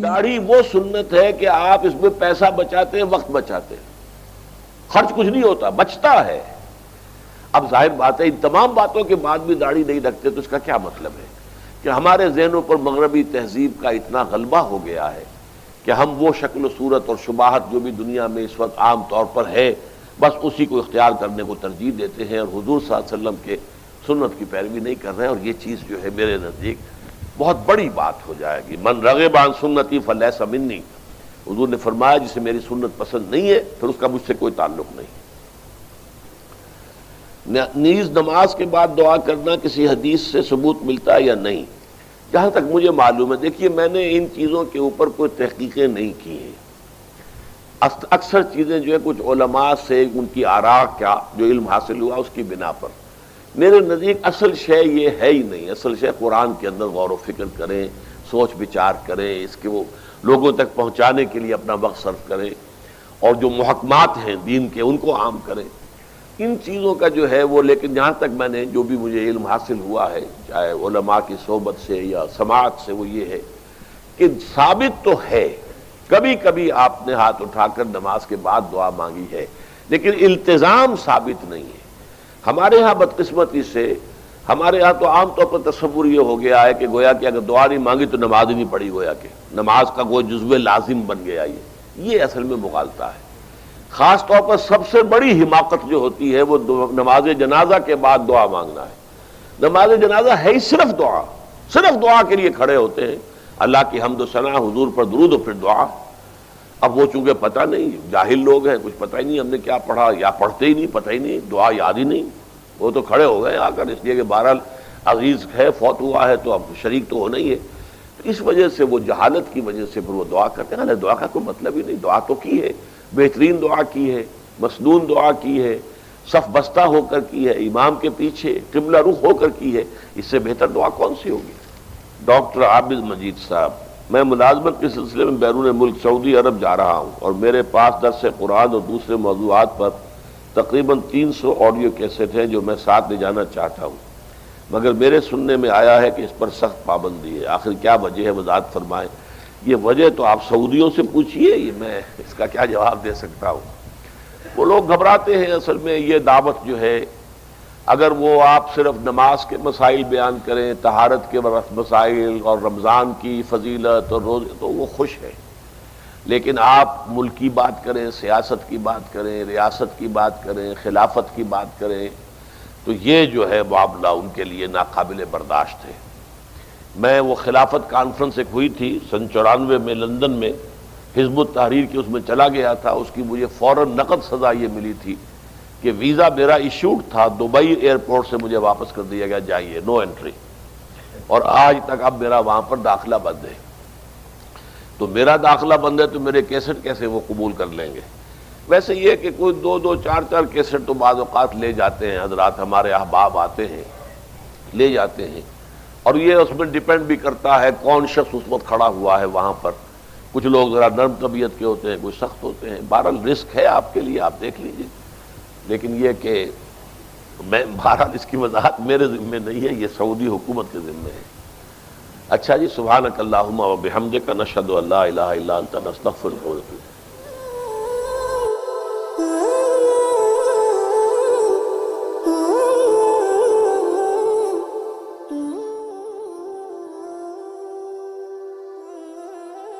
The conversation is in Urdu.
داڑھی وہ سنت ہے کہ آپ اس میں پیسہ بچاتے ہیں، وقت بچاتے ہیں، خرچ کچھ نہیں ہوتا، بچتا ہے۔ اب ظاہر بات ہے ان تمام باتوں کے بعد بھی داڑھی نہیں رکھتے تو اس کا کیا مطلب ہے کہ ہمارے ذہنوں پر مغربی تہذیب کا اتنا غلبہ ہو گیا ہے کہ ہم وہ شکل و صورت اور شباہت جو بھی دنیا میں اس وقت عام طور پر ہے بس اسی کو اختیار کرنے کو ترجیح دیتے ہیں، اور حضور صلی اللہ علیہ وسلم کے سنت کی پیروی نہیں کر رہے ہیں، اور یہ چیز جو ہے میرے نزدیک بہت بڑی بات ہو جائے گی۔ من رغب عن سنتی فلیس منی، حضور نے فرمایا جسے میری سنت پسند نہیں ہے پھر اس کا مجھ سے کوئی تعلق نہیں۔ نیز نماز کے بعد دعا کرنا کسی حدیث سے ثبوت ملتا ہے یا نہیں؟ جہاں تک مجھے معلوم ہے، دیکھیے میں نے ان چیزوں کے اوپر کوئی تحقیقیں نہیں کی ہیں، اکثر چیزیں جو ہے کچھ علماء سے ان کی آراء کا جو علم حاصل ہوا اس کی بنا پر، میرے نزدیک اصل شے یہ ہے ہی نہیں۔ اصل شے قرآن کے اندر غور و فکر کریں، سوچ بچار کریں، اس کے وہ لوگوں تک پہنچانے کے لیے اپنا وقت صرف کریں، اور جو محکمات ہیں دین کے ان کو عام کریں، ان چیزوں کا جو ہے وہ۔ لیکن جہاں تک میں نے جو بھی مجھے علم حاصل ہوا ہے چاہے علماء کی صحبت سے یا سماعت سے، وہ یہ ہے کہ ثابت تو ہے کبھی کبھی آپ نے ہاتھ اٹھا کر نماز کے بعد دعا مانگی ہے، لیکن التزام ثابت نہیں ہے۔ ہمارے ہاں بدقسمتی سے ہمارے ہاں تو عام طور پر تصور یہ ہو گیا ہے کہ گویا کہ اگر دعا نہیں مانگی تو نماز ہی نہیں پڑھی، گویا کہ نماز کا کوئی جزو لازم بن گیا۔ یہ اصل میں مغالطہ ہے۔ خاص طور پر سب سے بڑی حماقت جو ہوتی ہے وہ نماز جنازہ کے بعد دعا مانگنا ہے۔ نماز جنازہ ہے ہی صرف دعا، صرف دعا کے لیے کھڑے ہوتے ہیں، اللہ کی حمد و ثنا، حضور پر درود و پھر دعا۔ اب وہ چونکہ پتہ نہیں، جاہل لوگ ہیں، کچھ پتہ ہی نہیں ہم نے کیا پڑھا، یا پڑھتے ہی نہیں، پتہ ہی نہیں، دعا یاد ہی نہیں، وہ تو کھڑے ہو گئے آ کر، اس لیے کہ بہرحال عزیز ہے، فوت ہوا ہے تو اب شریک تو ہونا ہی ہے۔ اس وجہ سے وہ جہالت کی وجہ سے پھر وہ دعا کرتے ہیں۔ دعا کا کوئی مطلب ہی نہیں، دعا تو کی ہے، بہترین دعا کی ہے، مسنون دعا کی ہے، صف بستہ ہو کر کی ہے، امام کے پیچھے قبلہ رخ ہو کر کی ہے، اس سے بہتر دعا کون سی ہوگی؟ ڈاکٹر عابد مجید صاحب، میں ملازمت کے سلسلے میں بیرون ملک سعودی عرب جا رہا ہوں، اور میرے پاس درس قرآن اور دوسرے موضوعات پر تقریباً 300 آڈیو کیسٹ ہیں جو میں ساتھ لے جانا چاہتا ہوں، مگر میرے سننے میں آیا ہے کہ اس پر سخت پابندی ہے۔ آخر کیا وجہ ہے، وضاحت فرمائیں۔ یہ وجہ تو آپ سعودیوں سے پوچھیے، یہ میں اس کا کیا جواب دے سکتا ہوں۔ وہ لوگ گھبراتے ہیں، اصل میں یہ دعوت جو ہے اگر وہ آپ صرف نماز کے مسائل بیان کریں، طہارت کے مسائل اور رمضان کی فضیلت اور روزے، تو وہ خوش ہے، لیکن آپ ملک کی بات کریں، سیاست کی بات کریں، ریاست کی بات کریں، خلافت کی بات کریں، تو یہ جو ہے معاملہ ان کے لیے ناقابل برداشت ہے۔ میں وہ خلافت کانفرنس ایک ہوئی تھی سن 94 میں لندن میں، حزب التحریر کی، اس میں چلا گیا تھا، اس کی مجھے فوراً نقد سزا یہ ملی تھی کہ ویزا میرا ایشوڈ تھا، دبئی ایئرپورٹ سے مجھے واپس کر دیا گیا، جائیے نو انٹری، اور آج تک اب میرا وہاں پر داخلہ بند ہے۔ تو میرا داخلہ بند ہے تو میرے کیسٹ کیسے وہ قبول کر لیں گے؟ ویسے یہ کہ کوئی 2 4 کیسٹ تو بعض اوقات لے جاتے ہیں حضرات، ہمارے احباب آتے ہیں لے جاتے ہیں، اور یہ اس میں ڈیپینڈ بھی کرتا ہے کون شخص اس وقت کھڑا ہوا ہے وہاں پر۔ کچھ لوگ ذرا نرم طبیعت کے ہوتے ہیں، کچھ سخت ہوتے ہیں، بہرحال رسک ہے آپ کے لیے، آپ دیکھ لیجئے۔ لیکن یہ کہ میں بہرحال اس کی وضاحت میرے ذمہ نہیں ہے، یہ سعودی حکومت کے ذمہ ہے۔ اچھا جی، سبحانک اللہم و بحمدک، نشہد ان لا الہ الا انت، نستغفرک و نتوب الیک۔